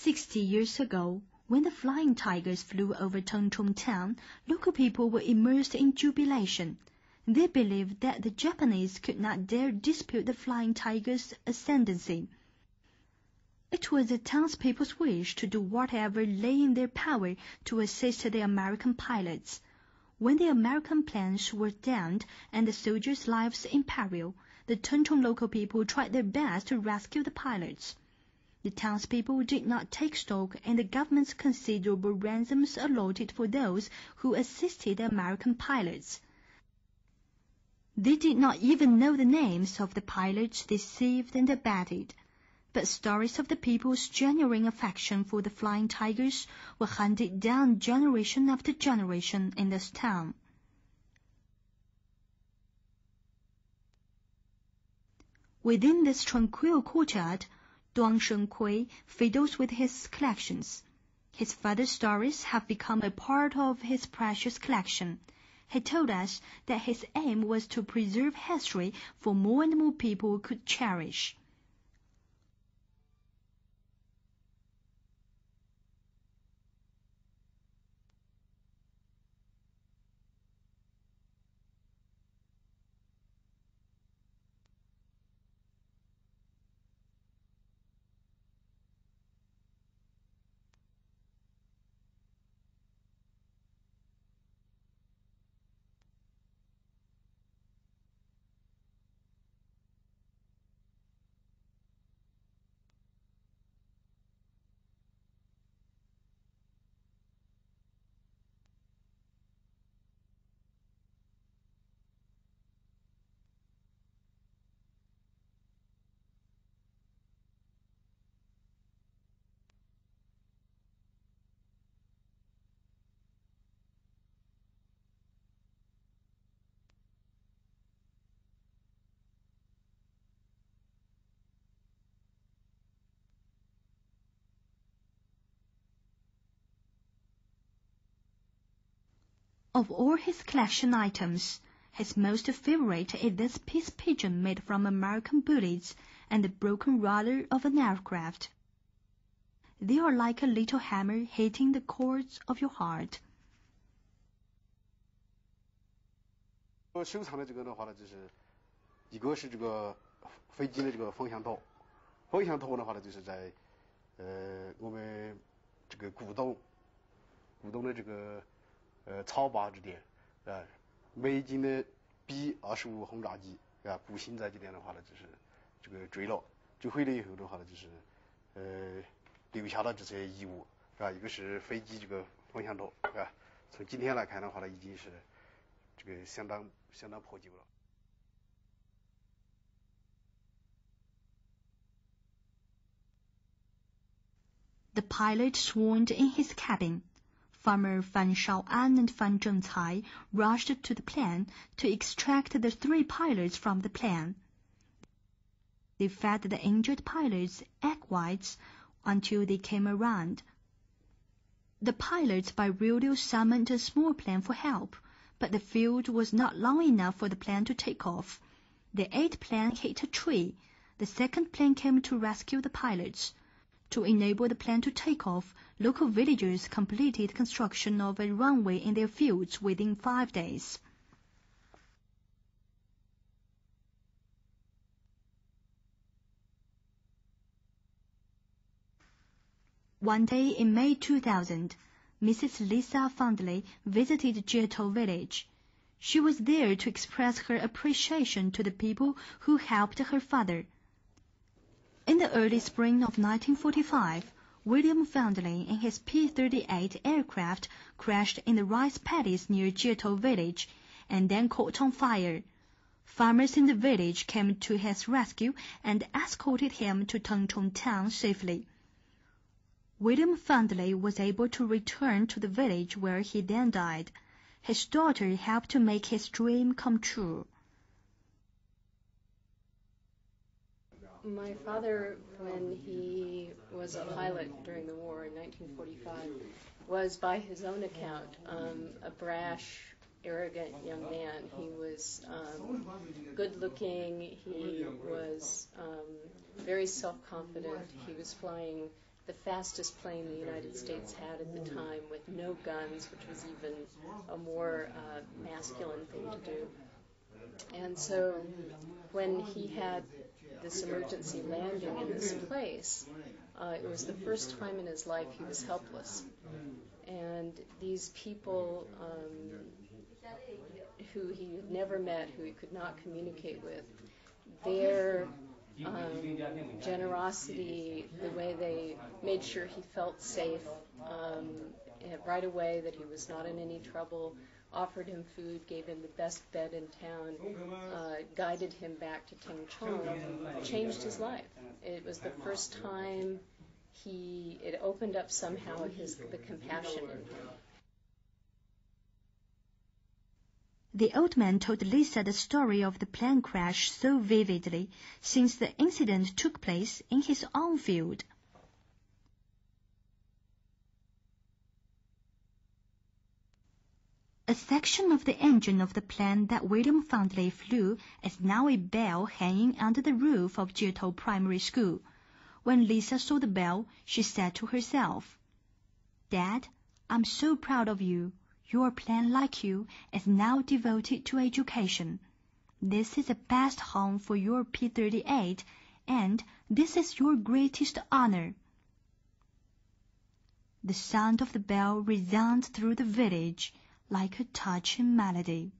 60 years ago, when the Flying Tigers flew over Tengchong town, local people were immersed in jubilation. They believed that the Japanese could not dare dispute the Flying Tigers' ascendancy. It was the townspeople's wish to do whatever lay in their power to assist the American pilots. When the American planes were downed and the soldiers' lives in peril, the Tengchong local people tried their best to rescue the pilots. The townspeople did not take stock in the government's considerable ransoms allotted for those who assisted the American pilots. They did not even know the names of the pilots they saved and abetted. But stories of the people's genuine affection for the Flying Tigers were handed down generation after generation in this town. Within this tranquil courtyard, Duang Shengkui fiddles with his collections. His father's stories have become a part of his precious collection. He told us that his aim was to preserve history for more and more people could cherish. Of all his collection items, his most favorite is this peace pigeon made from American bullets and the broken rudder of an aircraft. They are like a little hammer hitting the chords of your heart. 我收藏的这个的话呢，就是一个是这个飞机的这个方向头，方向头的话呢，就是在我们这个古洞的这个草坝这点美军的 B-25轰炸机不幸在这点的话呢，就是这个坠落，坠毁了以后的话呢，就是留下了这些遗物一个是飞机这个方向头从今天来看的话呢，已经是这个相当破旧了。The pilot swarmed in his cabin. Farmer Fan Shaoan and Fan Zhengcai rushed to the plane to extract the 3 pilots from the plane. They fed the injured pilots egg whites until they came around. The pilots by radio summoned a small plane for help, but the field was not long enough for the plane to take off. The 8th plane hit a tree. The 2nd plane came to rescue the pilots. To enable the plane to take off, local villagers completed construction of a runway in their fields within 5 days. One day in May 2000, Mrs. Lisa Fondley visited Jietou village. She was there to express her appreciation to the people who helped her father. In the early spring of 1945, William Fondley in his P-38 aircraft crashed in the rice paddies near Jietou village and then caught on fire. Farmers in the village came to his rescue and escorted him to Tengchong town safely. William Fondley was able to return to the village where he then died. His daughter helped to make his dream come true. My father, when he was a pilot during the war in 1945, was by his own account a brash, arrogant young man. He was good-looking. He was very self-confident. He was flying the fastest plane the United States had at the time, with no guns, which was even a more masculine thing to do. And so when he had this emergency landing in this place, it was the first time in his life he was helpless. And these people who he had never met, who he could not communicate with, their generosity, the way they made sure he felt safe right away, that he was not in any trouble, offered him food, gave him the best bed in town, guided him back to Tengchong, changed his life. It was the first time it opened up somehow the compassion in him. The old man told Lisa the story of the plane crash so vividly, since the incident took place in his own field. A section of the engine of the plane that William Findlay flew is now a bell hanging under the roof of Jitou Primary School. When Lisa saw the bell, she said to herself, "Dad, I'm so proud of you. Your plane, like you, is now devoted to education. This is the best home for your P-38, and this is your greatest honor." The sound of the bell resounds through the village like a touching melody.